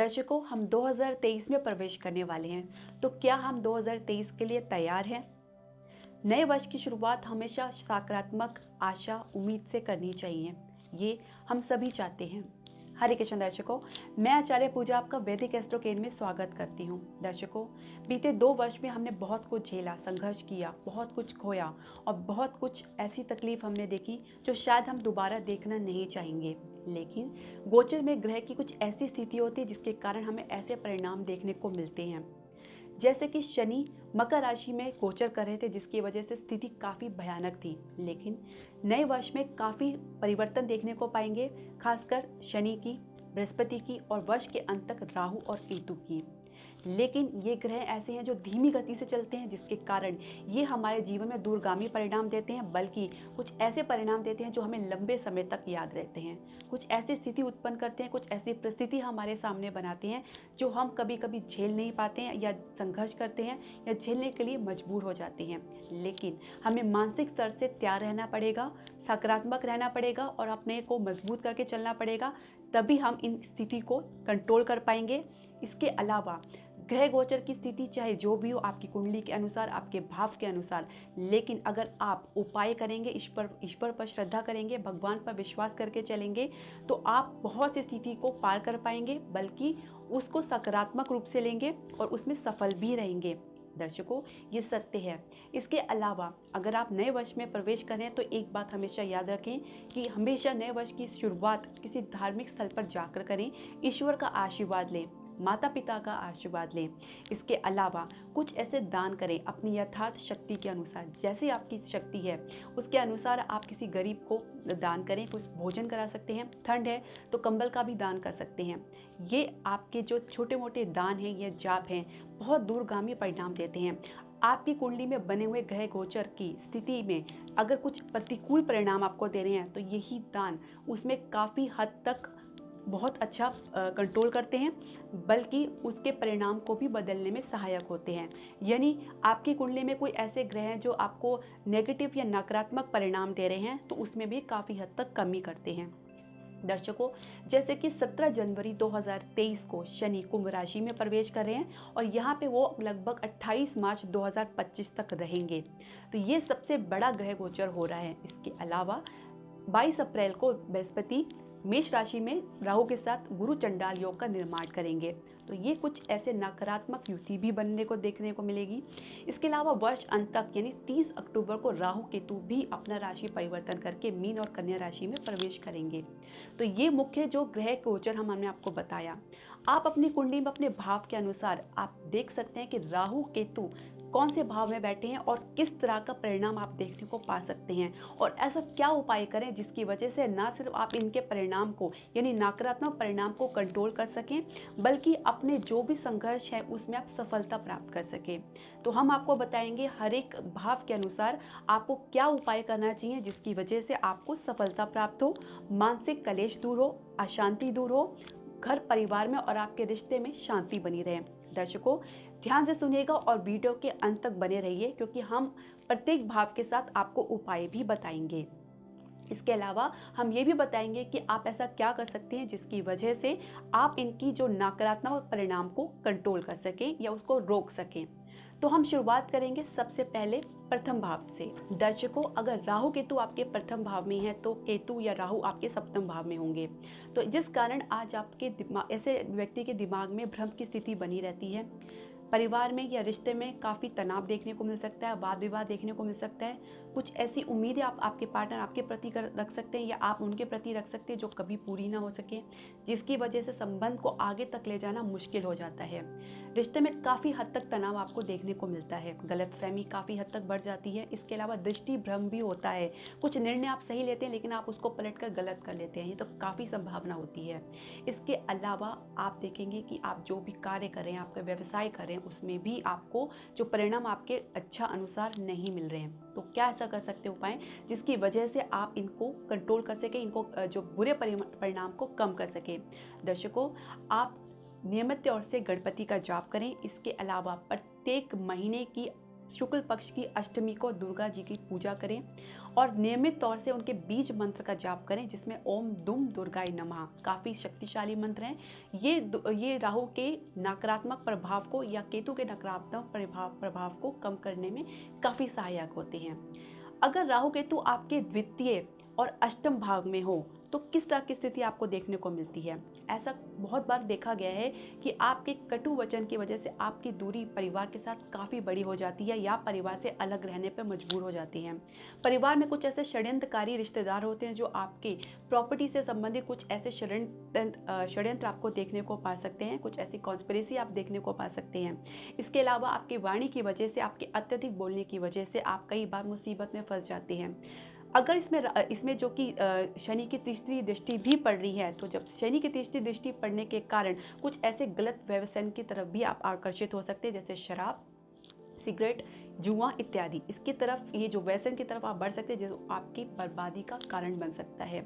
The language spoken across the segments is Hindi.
दर्शकों, हम 2023 में प्रवेश करने वाले हैं, तो क्या हम 2023 के लिए तैयार हैं? नए वर्ष की शुरुआत हमेशा सकारात्मक, आशा, उम्मीद से करनी चाहिए। ये हम सभी चाहते हैं। हरे कृष्ण दर्शकों, मैं आचार्य पूजा आपका वैदिक एस्ट्रो केंद्र में स्वागत करती हूँ। दर्शकों, बीते 2 वर्ष में हमने बहुत कुछ झेला, संघर्ष किया, बहुत कुछ खोया और बहुत कुछ ऐसी तकलीफ हमने देखी जो शायद हम दोबारा देखना नहीं चाहेंगे। लेकिन गोचर में ग्रह की कुछ ऐसी स्थिति होती है जिसके कारण हमें ऐसे परिणाम देखने को मिलते हैं। जैसे कि शनि मकर राशि में गोचर कर रहे थे, जिसकी वजह से स्थिति काफ़ी भयानक थी। लेकिन नए वर्ष में काफ़ी परिवर्तन देखने को पाएंगे, खासकर शनि की, बृहस्पति की और वर्ष के अंत तक राहु और केतु की। लेकिन ये ग्रह ऐसे हैं जो धीमी गति से चलते हैं, जिसके कारण ये हमारे जीवन में दूरगामी परिणाम देते हैं, बल्कि कुछ ऐसे परिणाम देते हैं जो हमें लंबे समय तक याद रहते हैं। कुछ ऐसी स्थिति उत्पन्न करते हैं, कुछ ऐसी परिस्थिति हमारे सामने बनाते हैं जो हम कभी कभी झेल नहीं पाते हैं या संघर्ष करते हैं या झेलने के लिए मजबूर हो जाते हैं। लेकिन हमें मानसिक स्तर से तैयार रहना पड़ेगा, सकारात्मक रहना पड़ेगा और अपने को मजबूत करके चलना पड़ेगा, तभी हम इन स्थिति को कंट्रोल कर पाएंगे। इसके अलावा ग्रह गोचर की स्थिति चाहे जो भी हो, आपकी कुंडली के अनुसार, आपके भाव के अनुसार, लेकिन अगर आप उपाय करेंगे, ईश्वर पर श्रद्धा करेंगे, भगवान पर विश्वास करके चलेंगे, तो आप बहुत सी स्थिति को पार कर पाएंगे, बल्कि उसको सकारात्मक रूप से लेंगे और उसमें सफल भी रहेंगे। दर्शकों, ये सत्य है। इसके अलावा अगर आप नए वर्ष में प्रवेश करें तो एक बात हमेशा याद रखें कि हमेशा नए वर्ष की शुरुआत किसी धार्मिक स्थल पर जाकर करें, ईश्वर का आशीर्वाद लें, माता पिता का आशीर्वाद लें। इसके अलावा कुछ ऐसे दान करें अपनी यथार्थ शक्ति के अनुसार, जैसी आपकी शक्ति है उसके अनुसार आप किसी गरीब को दान करें, कुछ भोजन करा सकते हैं, ठंड है तो कंबल का भी दान कर सकते हैं। ये आपके जो छोटे मोटे दान हैं, ये जाप हैं, बहुत दूरगामी परिणाम देते हैं। आपकी कुंडली में बने हुए ग्रह गोचर की स्थिति में अगर कुछ प्रतिकूल परिणाम आपको दे रहे हैं तो यही दान उसमें काफ़ी हद तक बहुत अच्छा कंट्रोल करते हैं, बल्कि उसके परिणाम को भी बदलने में सहायक होते हैं। यानी आपकी कुंडली में कोई ऐसे ग्रह हैं जो आपको नेगेटिव या नकारात्मक परिणाम दे रहे हैं, तो उसमें भी काफ़ी हद तक कमी करते हैं। दर्शकों, जैसे कि 17 जनवरी 2023 को शनि कुंभ राशि में प्रवेश कर रहे हैं और यहाँ पे वो लगभग 28 मार्च 2025 तक रहेंगे, तो ये सबसे बड़ा ग्रह गोचर हो रहा है। इसके अलावा 22 अप्रैल को बृहस्पति मेष राशि में राहु के साथ गुरु चंडाल योग का निर्माण करेंगे, तो ये कुछ ऐसे नकारात्मक युति भी बनने को देखने को मिलेगी। इसके अलावा वर्ष अंत तक यानी 30 अक्टूबर को राहु केतु भी अपना राशि परिवर्तन करके मीन और कन्या राशि में प्रवेश करेंगे। तो ये मुख्य जो ग्रह गोचर हमने आपको बताया। आप अपनी कुंडली में अपने भाव के अनुसार आप देख सकते हैं कि राहु केतु कौन से भाव में बैठे हैं और किस तरह का परिणाम आप देखने को पा सकते हैं, और ऐसा क्या उपाय करें जिसकी वजह से ना सिर्फ आप इनके परिणाम को यानी नकारात्मक परिणाम को कंट्रोल कर सकें, बल्कि अपने जो भी संघर्ष है उसमें आप सफलता प्राप्त कर सकें। तो हम आपको बताएंगे हर एक भाव के अनुसार आपको क्या उपाय करना चाहिए जिसकी वजह से आपको सफलता प्राप्त हो, मानसिक कलेश दूर हो, अशांति दूर हो, घर परिवार में और आपके रिश्ते में शांति बनी रहे। दर्शकों, ध्यान से सुनिएगा और वीडियो के अंत तक बने रहिए, क्योंकि हम प्रत्येक भाव के साथ आपको उपाय भी बताएंगे। इसके अलावा हम ये भी बताएंगे कि आप ऐसा क्या कर सकते हैं जिसकी वजह से आप इनकी जो नकारात्मक परिणाम को कंट्रोल कर सकें या उसको रोक सकें। तो हम शुरुआत करेंगे सबसे पहले प्रथम भाव से। दर्शकों, अगर राहु केतु आपके प्रथम भाव में है तो केतु या राहु आपके सप्तम भाव में होंगे, तो जिस कारण आज आपके दिमाग ऐसे व्यक्ति के दिमाग में भ्रम की स्थिति बनी रहती है। परिवार में या रिश्ते में काफ़ी तनाव देखने को मिल सकता है, वाद विवाद देखने को मिल सकता है। कुछ ऐसी उम्मीदें आप आपके पार्टनर आपके प्रति रख सकते हैं या आप उनके प्रति रख सकते हैं जो कभी पूरी ना हो सके, जिसकी वजह से संबंध को आगे तक ले जाना मुश्किल हो जाता है। रिश्ते में काफ़ी हद तक तनाव आपको देखने को मिलता है, गलतफहमी काफ़ी हद तक बढ़ जाती है। इसके अलावा दृष्टि भ्रम भी होता है, कुछ निर्णय आप सही लेते हैं लेकिन आप उसको पलटकर गलत कर लेते हैं, ये तो काफ़ी संभावना होती है। इसके अलावा आप देखेंगे कि आप जो भी कार्य करें, आपका व्यवसाय करें, उसमें भी आपको जो परिणाम आपके अच्छा अनुसार नहीं मिल रहे हैं। तो क्या ऐसा कर सकते हो उपाय जिसकी वजह से आप इनको कंट्रोल कर सकें, इनको जो बुरे परिणाम को कम कर सकें। दर्शकों, आप नियमित तौर से गणपति का जाप करें। इसके अलावा प्रत्येक महीने की शुक्ल पक्ष की अष्टमी को दुर्गा जी की पूजा करें और नियमित तौर से उनके बीज मंत्र का जाप करें, जिसमें ओम दुम दुर्गाय नमः काफ़ी शक्तिशाली मंत्र हैं। ये राहु के नकारात्मक प्रभाव को या केतु के नकारात्मक प्रभाव को कम करने में काफ़ी सहायक होते हैं। अगर राहु केतु आपके द्वितीय और अष्टम भाव में हो तो किस तरह की स्थिति आपको देखने को मिलती है? ऐसा बहुत बार देखा गया है कि आपके कटु वचन की वजह से आपकी दूरी परिवार के साथ काफ़ी बड़ी हो जाती है या परिवार से अलग रहने पर मजबूर हो जाती हैं। परिवार में कुछ ऐसे षड्यंत्रकारी रिश्तेदार होते हैं जो आपके प्रॉपर्टी से संबंधित कुछ ऐसे षड्यंत्र आपको देखने को पा सकते हैं, कुछ ऐसी कॉन्स्पिरेसी आप देखने को पा सकते हैं। इसके अलावा आपकी वाणी की वजह से, आपके अत्यधिक बोलने की वजह से आप कई बार मुसीबत में फंस जाते हैं। अगर इसमें जो कि शनि की तीसरी दृष्टि भी पड़ रही है, तो जब शनि की तीसरी दृष्टि पड़ने के कारण कुछ ऐसे गलत व्यसन की तरफ भी आप आकर्षित हो सकते हैं, जैसे शराब, सिगरेट, जुआ इत्यादि। इसकी तरफ, ये जो व्यसन की तरफ आप बढ़ सकते हैं जो आपकी बर्बादी का कारण बन सकता है।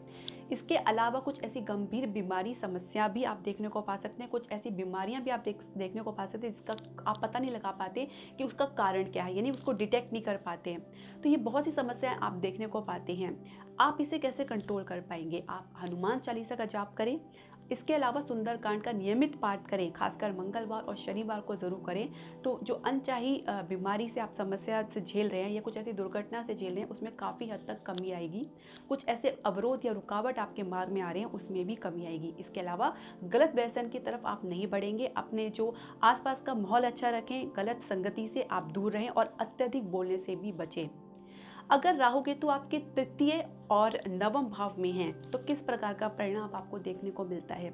इसके अलावा कुछ ऐसी गंभीर बीमारी समस्या भी आप देखने को पा सकते हैं, कुछ ऐसी बीमारियां भी आप देखने को पा सकते हैं जिसका आप पता नहीं लगा पाते कि उसका कारण क्या है, यानी उसको डिटेक्ट नहीं कर पाते हैं। तो ये बहुत सी समस्याएं आप देखने को पाते हैं। आप इसे कैसे कंट्रोल कर पाएंगे? आप हनुमान चालीसा का जाप करें। इसके अलावा सुंदरकांड का नियमित पाठ करें, खासकर मंगलवार और शनिवार को ज़रूर करें। तो जो अनचाही बीमारी से आप समस्या से झेल रहे हैं या कुछ ऐसी दुर्घटना से झेल रहे हैं, उसमें काफ़ी हद तक कमी आएगी। कुछ ऐसे अवरोध या रुकावट आपके मार्ग में आ रहे हैं, उसमें भी कमी आएगी। इसके अलावा गलत व्यसन की तरफ आप नहीं बढ़ेंगे। अपने जो आसपास का माहौल अच्छा रखें, गलत संगति से आप दूर रहें और अत्यधिक बोलने से भी बचें। अगर राहु केतु आपके तृतीय और नवम भाव में हैं तो किस प्रकार का परिणाम आपको देखने को मिलता है?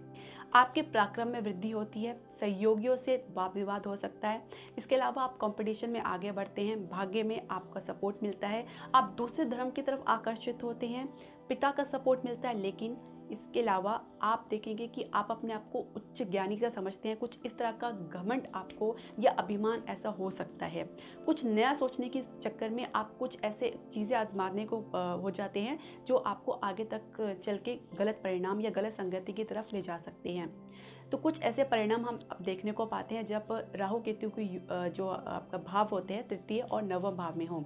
आपके पराक्रम में वृद्धि होती है, सहयोगियों से वाद विवाद हो सकता है। इसके अलावा आप कंपटीशन में आगे बढ़ते हैं, भाग्य में आपका सपोर्ट मिलता है, आप दूसरे धर्म की तरफ आकर्षित होते हैं, पिता का सपोर्ट मिलता है। लेकिन इसके अलावा आप देखेंगे कि आप अपने आप को उच्च ज्ञानी का समझते हैं, कुछ इस तरह का घमंड आपको या अभिमान ऐसा हो सकता है। कुछ नया सोचने के चक्कर में आप कुछ ऐसे चीज़ें आजमाने को हो जाते हैं जो आपको आगे तक चल के गलत परिणाम या गलत संगति की तरफ ले जा सकते हैं। तो कुछ ऐसे परिणाम हम अब देखने को पाते हैं जब राहु केतु की जो आपका भाव होते हैं तृतीय और नवम भाव में हो।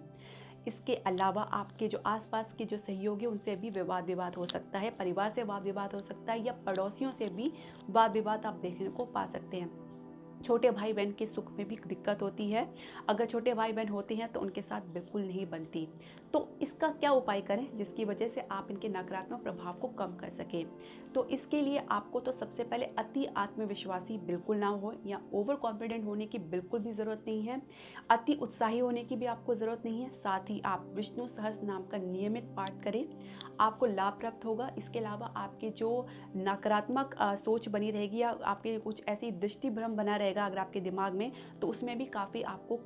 इसके अलावा आपके जो आसपास के जो सहयोगी उनसे भी वाद विवाद हो सकता है, परिवार से वाद विवाद हो सकता है या पड़ोसियों से भी वाद विवाद आप देखने को पा सकते हैं। छोटे भाई बहन के सुख में भी दिक्कत होती है। अगर छोटे भाई बहन होते हैं तो उनके साथ बिल्कुल नहीं बनती। तो इसका क्या उपाय करें जिसकी वजह से आप इनके नकारात्मक प्रभाव को कम कर सकें? तो इसके लिए आपको तो सबसे पहले अति आत्मविश्वासी बिल्कुल ना हो या ओवर कॉन्फिडेंट होने की बिल्कुल भी ज़रूरत नहीं है। अति उत्साही होने की भी आपको ज़रूरत नहीं है। साथ ही आप विष्णु सहस्त्र नाम का नियमित पाठ करें, आपको लाभ प्राप्त होगा। इसके अलावा आपके जो नकारात्मक सोच बनी रहेगी या आपके कुछ ऐसी दृष्टि भ्रम बना रहेगा अगर आपके दिमाग में, तो उसमें भी काफ़ी आपको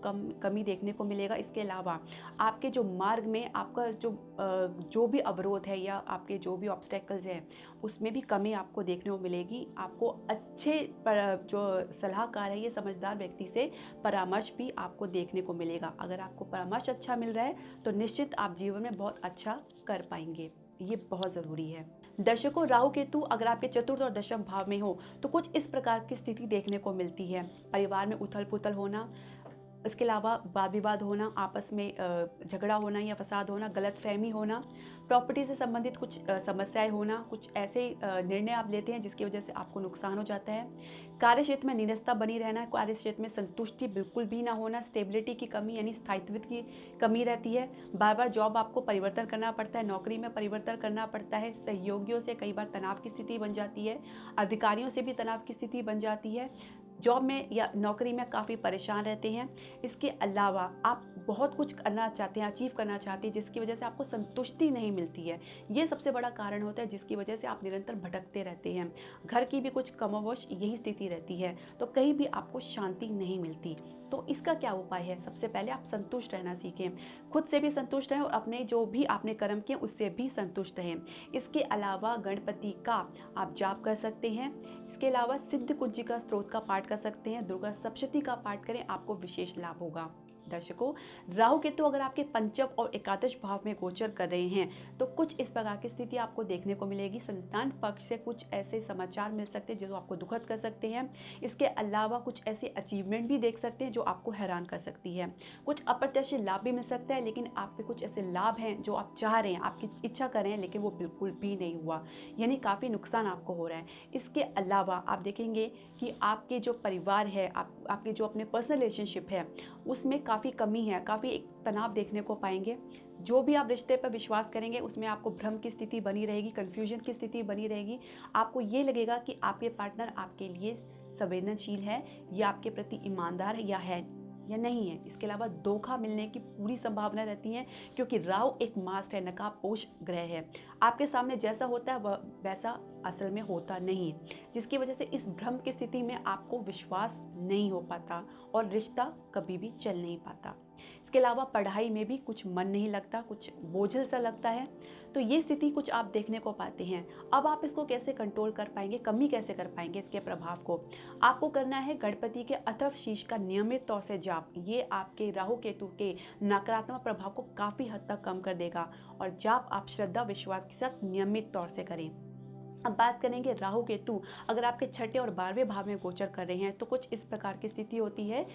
कमी देखने को मिलेगा। इसके अलावा आपके जो मार्ग में आपका जो भी अवरोध है या आपके जो भी ऑब्स्टेकल्स हैं उसमें भी कमी आपको देखने को मिलेगी। आपको अच्छे जो सलाहकार है, ये समझदार व्यक्ति से परामर्श भी आपको देखने को मिलेगा। अगर आपको परामर्श अच्छा मिल रहा है तो निश्चित आप जीवन में बहुत अच्छा कर पाएंगे, ये बहुत ज़रूरी है। दर्शकों, राहु केतु अगर आपके चतुर्थ और दशम भाव में हो तो कुछ इस प्रकार की स्थिति देखने को मिलती है। परिवार में उथल पुथल होना, इसके अलावा वाद विवाद होना, आपस में झगड़ा होना या फसाद होना, गलतफहमी होना, प्रॉपर्टी से संबंधित कुछ समस्याएं होना, कुछ ऐसे निर्णय आप लेते हैं जिसकी वजह से आपको नुकसान हो जाता है। कार्य क्षेत्र में नीरसता बनी रहना, कार्य क्षेत्र में संतुष्टि बिल्कुल भी ना होना, स्टेबिलिटी की कमी यानी स्थायित्व की कमी रहती है। बार बार जॉब आपको परिवर्तन करना पड़ता है, नौकरी में परिवर्तन करना पड़ता है। सहयोगियों से कई बार तनाव की स्थिति बन जाती है, अधिकारियों से भी तनाव की स्थिति बन जाती है। जॉब में या नौकरी में काफ़ी परेशान रहते हैं। इसके अलावा आप बहुत कुछ करना चाहते हैं, अचीव करना चाहते हैं, जिसकी वजह से आपको संतुष्टि नहीं मिलती है। ये सबसे बड़ा कारण होता है जिसकी वजह से आप निरंतर भटकते रहते हैं। घर की भी कुछ कमोबेश यही स्थिति रहती है, तो कहीं भी आपको शांति नहीं मिलती। तो इसका क्या उपाय है? सबसे पहले आप संतुष्ट रहना सीखें, खुद से भी संतुष्ट रहें और अपने जो भी आपने कर्म किए उससे भी संतुष्ट रहें। इसके अलावा गणपति का आप जाप कर सकते हैं। इसके अलावा सिद्ध कुंजिका स्त्रोत का पाठ कर सकते हैं। दुर्गा सप्तशती का पाठ करें, आपको विशेष लाभ होगा। दर्शकों, राहु केतु अगर आपके पंचम और एकादश भाव में गोचर कर रहे हैं तो कुछ इस प्रकार की स्थिति आपको देखने को मिलेगी। संतान पक्ष से कुछ ऐसे समाचार मिल सकते हैं जो आपको दुखद कर सकते हैं। इसके अलावा कुछ ऐसे अचीवमेंट भी देख सकते हैं जो आपको हैरान कर सकती है। कुछ अप्रत्याशित लाभ भी मिल सकता है, लेकिन आपके कुछ ऐसे लाभ हैं जो आप चाह रहे हैं, आपकी इच्छा कर रहे हैं, लेकिन वो बिल्कुल भी नहीं हुआ, यानी काफ़ी नुकसान आपको हो रहा है। इसके अलावा आप देखेंगे कि आपके जो परिवार है, आपके जो अपने पर्सनल रिलेशनशिप है उसमें काफ़ी कमी है, काफ़ी एक तनाव देखने को पाएंगे। जो भी आप रिश्ते पर विश्वास करेंगे उसमें आपको भ्रम की स्थिति बनी रहेगी, कन्फ्यूजन की स्थिति बनी रहेगी। आपको ये लगेगा कि आपके पार्टनर आपके लिए संवेदनशील है या आपके प्रति ईमानदार है या नहीं है। इसके अलावा धोखा मिलने की पूरी संभावना रहती है, क्योंकि राहु एक मास्क है, नकाबपोश ग्रह है। आपके सामने जैसा होता है वह वैसा असल में होता नहीं है, जिसकी वजह से इस भ्रम की स्थिति में आपको विश्वास नहीं हो पाता और रिश्ता कभी भी चल नहीं पाता। इसके अलावा पढ़ाई में भी कुछ मन नहीं लगता, कुछ बोझिल सा लगता है। तो ये स्थिति कुछ आप देखने को पाते हैं। अब आप इसको कैसे कंट्रोल कर पाएंगे, कमी कैसे कर पाएंगे इसके प्रभाव को? आपको करना है गणपति के अथर्व शीर्ष का नियमित तौर से जाप। ये आपके राहु केतु के नकारात्मक प्रभाव को काफ़ी हद तक कम कर देगा, और जाप आप श्रद्धा विश्वास के साथ नियमित तौर से करें। अब बात करेंगे राहु केतु अगर आपके छठे और 12वें भाव में गोचर कर रहे हैं तो कुछ इस प्रकार की स्थिति होती है।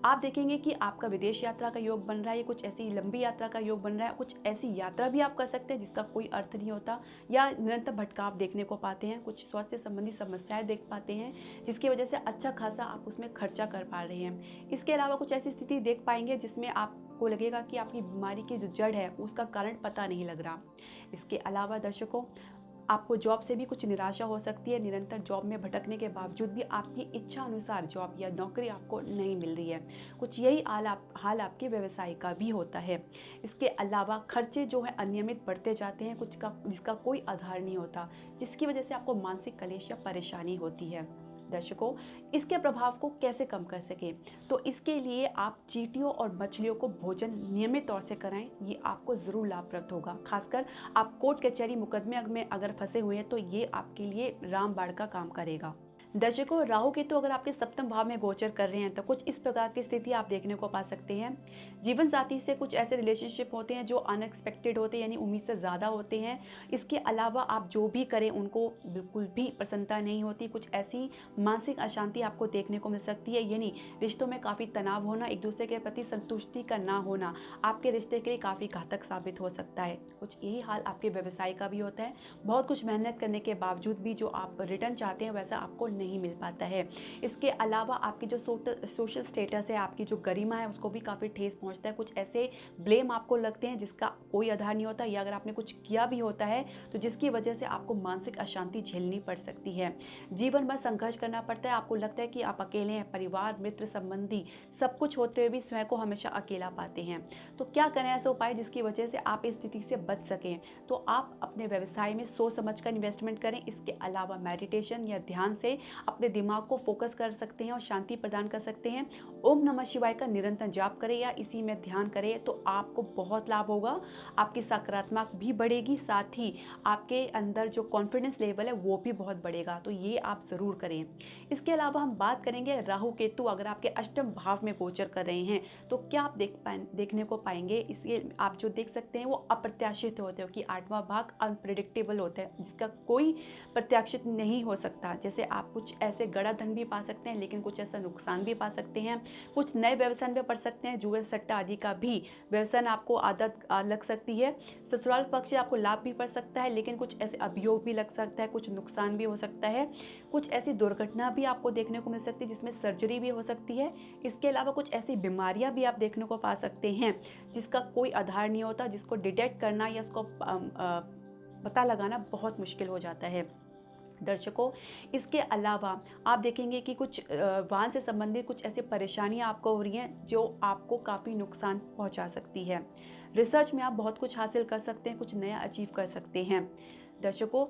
आप देखेंगे कि आपका विदेश यात्रा का योग बन रहा है, कुछ ऐसी लंबी यात्रा का योग बन रहा है, कुछ ऐसी यात्रा भी आप कर सकते हैं जिसका कोई अर्थ नहीं होता, या निरंतर भटकाव देखने को पाते हैं, कुछ स्वास्थ्य संबंधी समस्याएं देख पाते हैं जिसकी वजह से अच्छा खासा आप उसमें खर्चा कर पा रहे हैं। इसके अलावा कुछ ऐसी स्थिति देख पाएंगे जिसमें आपको लगेगा कि आपकी बीमारी की जो जड़ है उसका कारण पता नहीं लग रहा। इसके अलावा दर्शकों, आपको जॉब से भी कुछ निराशा हो सकती है। निरंतर जॉब में भटकने के बावजूद भी आपकी इच्छा अनुसार जॉब या नौकरी आपको नहीं मिल रही है। कुछ यही हाल आपके व्यवसाय का भी होता है। इसके अलावा खर्चे जो है अनियमित बढ़ते जाते हैं, जिसका कोई आधार नहीं होता, जिसकी वजह से आपको मानसिक कलेश या परेशानी होती है। दर्शकों, इसके प्रभाव को कैसे कम कर सकें? तो इसके लिए आप चींटियों और मछलियों को भोजन नियमित तौर से कराएं। ये आपको ज़रूर लाभप्रद होगा। खासकर आप कोर्ट कचहरी मुकदमे में अगर फंसे हुए हैं तो ये आपके लिए रामबाण का काम करेगा। दर्शकों, राहु केतु अगर आपके सप्तम भाव में गोचर कर रहे हैं तो कुछ इस प्रकार की स्थिति आप देखने को पा सकते हैं। जीवन साथी से कुछ ऐसे रिलेशनशिप होते हैं जो अनएक्सपेक्टेड होते हैं, यानी उम्मीद से ज़्यादा होते हैं। इसके अलावा आप जो भी करें उनको बिल्कुल भी प्रसन्नता नहीं होती। कुछ ऐसी मानसिक अशांति आपको देखने को मिल सकती है, यानी रिश्तों में काफ़ी तनाव होना, एक दूसरे के प्रति संतुष्टि का ना होना आपके रिश्ते के लिए काफ़ी घातक साबित हो सकता है। कुछ यही हाल आपके व्यवसाय का भी होता है। बहुत कुछ मेहनत करने के बावजूद भी जो आप रिटर्न चाहते हैं वैसा आपको नहीं मिल पाता है। इसके अलावा आपकी जो सोशल स्टेटस है, आपकी जो गरिमा है, उसको भी काफ़ी ठेस पहुंचता है। कुछ ऐसे ब्लेम आपको लगते हैं जिसका कोई आधार नहीं होता, या अगर आपने कुछ किया भी होता है तो जिसकी वजह से आपको मानसिक अशांति झेलनी पड़ सकती है। जीवन भर संघर्ष करना पड़ता है। आपको लगता है कि आप अकेले हैं। परिवार, मित्र, संबंधी सब कुछ होते हुए भी स्वयं को हमेशा अकेला पाते हैं। तो क्या करें ऐसे उपाय जिसकी वजह से आप इस स्थिति से बच सकें? तो आप अपने व्यवसाय में सोच समझ कर इन्वेस्टमेंट करें। इसके अलावा मेडिटेशन या ध्यान से अपने दिमाग को फोकस कर सकते हैं और शांति प्रदान कर सकते हैं। ओम नमः शिवाय का निरंतर जाप करें या इसी में ध्यान करें तो आपको बहुत लाभ होगा। आपकी सकारात्मक भी बढ़ेगी, साथ ही आपके अंदर जो कॉन्फिडेंस लेवल है वो भी बहुत बढ़ेगा। तो ये आप ज़रूर करें। इसके अलावा हम बात करेंगे राहु केतु अगर आपके अष्टम भाव में गोचर कर रहे हैं तो क्या आप देखने को पाएंगे। इसलिए आप जो देख सकते हैं वो अप्रत्याशित होते हो कि 8वां भाग अनप्रेडिक्टेबल होता है, जिसका कोई प्रत्याशित नहीं हो सकता। जैसे आप कुछ ऐसे गड़ा धन भी पा सकते हैं, लेकिन कुछ ऐसा नुकसान भी पा सकते हैं। कुछ नए व्यवसाय में पड़ सकते हैं। जुए सट्टा आदि का भी व्यवसाय आपको आदत लग सकती है। ससुराल पक्ष से आपको लाभ भी पड़ सकता है, लेकिन कुछ ऐसे अभियोग भी लग सकता है, कुछ नुकसान भी हो सकता है। कुछ ऐसी दुर्घटना भी आपको देखने को मिल सकती है जिसमें सर्जरी भी हो सकती है। इसके अलावा कुछ ऐसी बीमारियां भी आप देखने को पा सकते हैं जिसका कोई आधार नहीं होता, जिसको डिटेक्ट करना या उसको पता लगाना बहुत मुश्किल हो जाता है। दर्शकों, इसके अलावा आप देखेंगे कि कुछ वाहन से संबंधित कुछ ऐसी परेशानियां आपको हो रही हैं जो आपको काफ़ी नुकसान पहुंचा सकती है। रिसर्च में आप बहुत कुछ हासिल कर सकते हैं, कुछ नया अचीव कर सकते हैं। दर्शकों,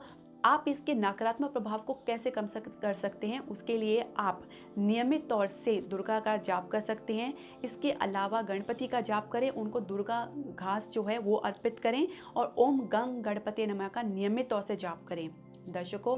आप इसके नकारात्मक प्रभाव को कैसे कम कर सकते हैं, उसके लिए आप नियमित तौर से दुर्गा का जाप कर सकते हैं। इसके अलावा गणपति का जाप करें, उनको दुर्गा घास जो है वो अर्पित करें और ओम गंग गणपति नमः का नियमित तौर से जाप करें। दर्शकों,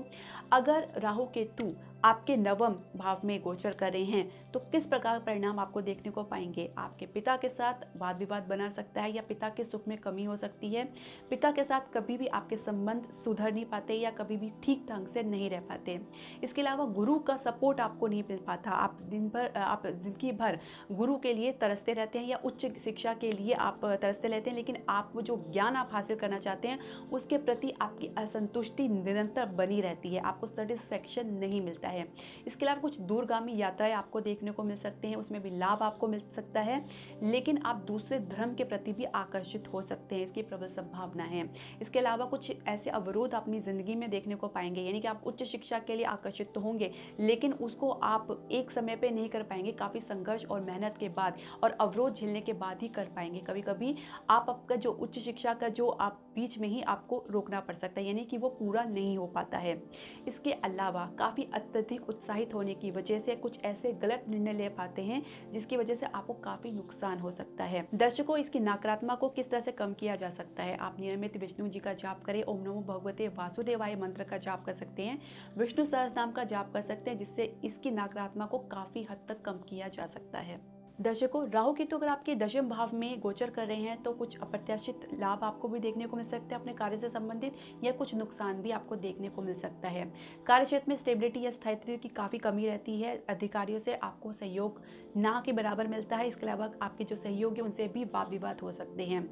अगर राहु केतु आपके नवम भाव में गोचर कर रहे हैं तो किस प्रकार का परिणाम आपको देखने को पाएंगे। आपके पिता के साथ वाद विवाद बना सकता है या पिता के सुख में कमी हो सकती है। पिता के साथ कभी भी आपके संबंध सुधर नहीं पाते या कभी भी ठीक ढंग से नहीं रह पाते। इसके अलावा गुरु का सपोर्ट आपको नहीं मिल पाता। आप जिंदगी भर गुरु के लिए तरसते रहते हैं या उच्च शिक्षा के लिए आप तरसते रहते हैं, लेकिन आप जो ज्ञान आप हासिल करना चाहते हैं उसके प्रति आपकी असंतुष्टि निरंतर बनी रहती है, आपको सेटिस्फैक्शन नहीं मिलता है। इसके अलावा कुछ दूरगामी यात्राएं आपको देखने को मिल सकते हैं, उसमें भी लाभ आपको मिल सकता है, लेकिन आप दूसरे धर्म के प्रति भी आकर्षित हो सकते हैं, इसकी प्रबल संभावना है। इसके अलावा कुछ ऐसे अवरोध अपनी ज़िंदगी में देखने को पाएंगे, यानी कि आप उच्च शिक्षा के लिए आकर्षित तो होंगे लेकिन उसको आप एक समय पे नहीं कर पाएंगे, काफ़ी संघर्ष और मेहनत के बाद और अवरोध झेलने के बाद ही कर पाएंगे। कभी कभी आपका जो उच्च शिक्षा का जो आप बीच में ही आपको रोकना पड़ सकता है, यानी कि वो पूरा नहीं हो पाता है। इसके अलावा काफ़ी अत्यधिक उत्साहित होने की वजह से कुछ ऐसे गलत निर्णय ले पाते हैं जिसकी वजह से आपको काफ़ी नुकसान हो सकता है। दर्शकों, इसकी नकारात्मक को किस तरह से कम किया जा सकता है। आप नियमित विष्णु जी का जाप करें, ओम नमो भगवते वासुदेवाय मंत्र का जाप कर सकते हैं, विष्णु सहस्त्रनाम का जाप कर सकते हैं, जिससे इसकी नकारात्मक को काफ़ी हद तक कम किया जा सकता है। दर्शकों, राहु केतु अगर आपके दशम भाव में गोचर कर रहे हैं तो कुछ अप्रत्याशित लाभ आपको भी देखने को मिल सकते हैं अपने कार्य से संबंधित, या कुछ नुकसान भी आपको देखने को मिल सकता है। कार्य क्षेत्र में स्टेबिलिटी या स्थायित्व की काफ़ी कमी रहती है, अधिकारियों से आपको सहयोग ना के बराबर मिलता है। इसके अलावा आपके जो सहयोगी हैं उनसे भी वाद विवाद हो सकते हैं।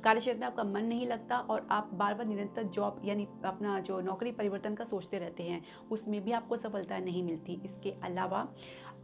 कार्य क्षेत्र में आपका मन नहीं लगता और आप बार बार निरंतर जॉब यानी अपना जो नौकरी परिवर्तन का सोचते रहते हैं, उसमें भी आपको सफलता नहीं मिलती। इसके अलावा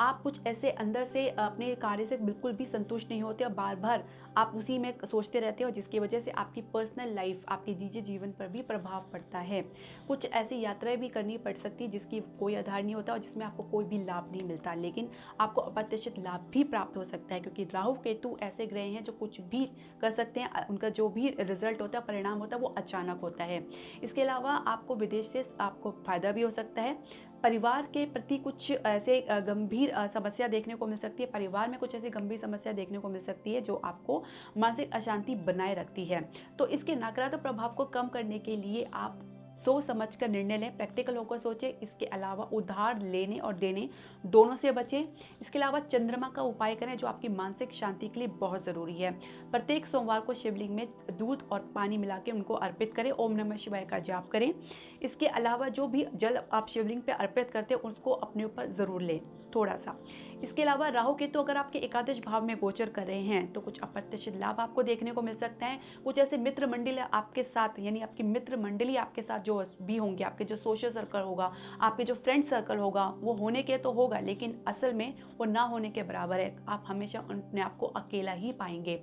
आप कुछ ऐसे अंदर से अपने कार्य से बिल्कुल भी संतुष्ट नहीं होते और बार बार आप उसी में सोचते रहते हो, जिसकी वजह से आपकी पर्सनल लाइफ, आपके निजी जीवन पर भी प्रभाव पड़ता है। कुछ ऐसी यात्राएं भी करनी पड़ सकती है जिसकी कोई आधार नहीं होता और जिसमें आपको कोई भी लाभ नहीं मिलता, लेकिन आपको अप्रत्याशित लाभ भी प्राप्त हो सकता है, क्योंकि राहु केतु ऐसे ग्रह हैं जो कुछ भी कर सकते हैं, उनका जो भी रिजल्ट होता है, परिणाम होता है, वो अचानक होता है। इसके अलावा आपको विदेश से आपको फायदा भी हो सकता है। परिवार के प्रति कुछ ऐसे गंभीर समस्या देखने को मिल सकती है, परिवार में कुछ ऐसी गंभीर समस्या देखने को मिल सकती है जो आपको मानसिक अशांति बनाए रखती है। तो इसके नकारात्मक प्रभाव को कम करने के लिए आप सोच समझ कर निर्णय लें, प्रैक्टिकल होकर सोचें। इसके अलावा उधार लेने और देने दोनों से बचें। इसके अलावा चंद्रमा का उपाय करें जो आपकी मानसिक शांति के लिए बहुत ज़रूरी है। प्रत्येक सोमवार को शिवलिंग में दूध और पानी मिला के उनको अर्पित करें, ओम नमः शिवाय का जाप करें। इसके अलावा जो भी जल आप शिवलिंग पे अर्पित करते हैं उसको अपने ऊपर ज़रूर लें थोड़ा सा। इसके अलावा राहु केतु अगर आपके एकादश भाव में गोचर कर रहे हैं तो कुछ अप्रत्याशित लाभ आपको देखने को मिल सकते हैं। कुछ ऐसे मित्र मंडली आपके साथ, यानी आपकी मित्र मंडली आपके साथ जो भी होंगे, आपके जो सोशल सर्कल होगा, आपके जो फ्रेंड सर्कल होगा, वो होने के तो होगा लेकिन असल में वो ना होने के बराबर है। आप हमेशा अपने आप को अकेला ही पाएंगे।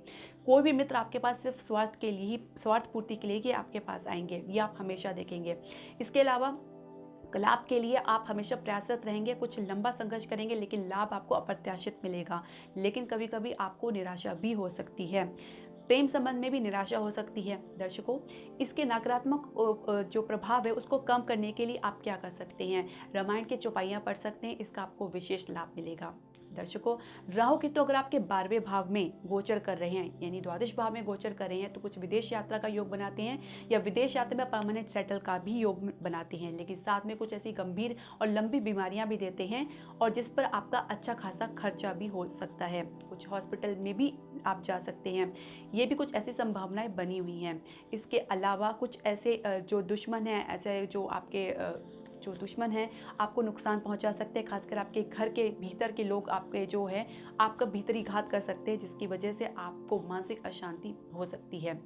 कोई भी मित्र आपके पास सिर्फ स्वार्थ के लिए ही, स्वार्थ पूर्ति के लिए ही आपके पास आएंगे, ये आप हमेशा देखेंगे। इसके अलावा लाभ के लिए आप हमेशा प्रयासरत रहेंगे, कुछ लंबा संघर्ष करेंगे लेकिन लाभ आपको अप्रत्याशित मिलेगा, लेकिन कभी कभी आपको निराशा भी हो सकती है। प्रेम संबंध में भी निराशा हो सकती है। दर्शकों, इसके नकारात्मक जो प्रभाव है उसको कम करने के लिए आप क्या कर सकते हैं। रामायण की चौपाइयाँ पढ़ सकते हैं, इसका आपको विशेष लाभ मिलेगा। दर्शकों, राहु केतु अगर आपके 12वें भाव में गोचर कर रहे हैं, यानी द्वादश भाव में गोचर कर रहे हैं, तो कुछ विदेश यात्रा का योग बनाते हैं या विदेश यात्रा में परमानेंट सेटल का भी योग बनाते हैं, लेकिन साथ में कुछ ऐसी गंभीर और लंबी बीमारियां भी देते हैं और जिस पर आपका अच्छा खासा खर्चा भी हो सकता है। कुछ हॉस्पिटल में भी आप जा सकते हैं, ये भी कुछ ऐसी संभावनाएं बनी हुई हैं। इसके अलावा कुछ ऐसे जो दुश्मन हैं, ऐसे जो आपके जो दुश्मन हैं आपको नुकसान पहुंचा सकते हैं, खासकर आपके घर के भीतर के लोग आपके जो है आपका भीतरी घात कर सकते हैं, जिसकी वजह से आपको मानसिक अशांति हो सकती है।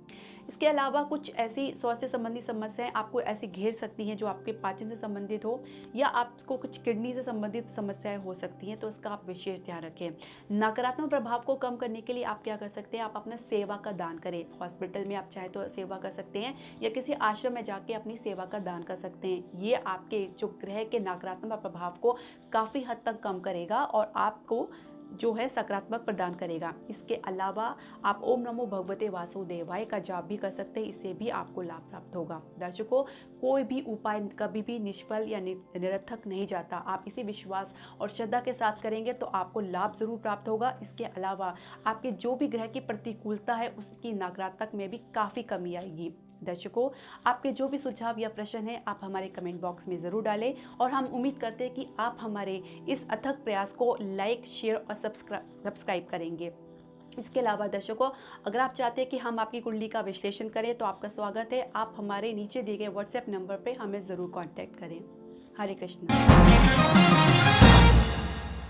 इसके अलावा कुछ ऐसी स्वास्थ्य संबंधी समस्याएं आपको ऐसी घेर सकती हैं जो आपके पाचन से संबंधित हो या आपको कुछ किडनी से संबंधित समस्याएं हो सकती हैं, तो इसका आप विशेष ध्यान रखें। नकारात्मक प्रभाव को कम करने के लिए आप क्या कर सकते हैं, आप अपना सेवा का दान करें। हॉस्पिटल में आप चाहे तो सेवा कर सकते हैं या किसी आश्रम में जाके अपनी सेवा का दान कर सकते हैं। ये आपके जो ग्रह के नकारात्मक प्रभाव को काफ़ी हद तक कम करेगा और आपको जो है सकारात्मक प्रदान करेगा। इसके अलावा आप ओम नमो भगवते वासुदेवाय का जाप भी कर सकते हैं, इससे भी आपको लाभ प्राप्त होगा। दर्शकों, कोई भी उपाय कभी भी निष्फल या निरर्थक नहीं जाता। आप इसी विश्वास और श्रद्धा के साथ करेंगे तो आपको लाभ जरूर प्राप्त होगा। इसके अलावा आपके जो भी ग्रह की प्रतिकूलता है उसकी नकारात्मक में भी काफ़ी कमी आएगी। दर्शकों, आपके जो भी सुझाव या प्रश्न हैं आप हमारे कमेंट बॉक्स में ज़रूर डालें और हम उम्मीद करते हैं कि आप हमारे इस अथक प्रयास को लाइक, शेयर और सब्सक्राइब करेंगे। इसके अलावा दर्शकों, अगर आप चाहते हैं कि हम आपकी कुंडली का विश्लेषण करें तो आपका स्वागत है। आप हमारे नीचे दिए गए व्हाट्सएप नंबर पर हमें ज़रूर कॉन्टैक्ट करें। हरे कृष्णा।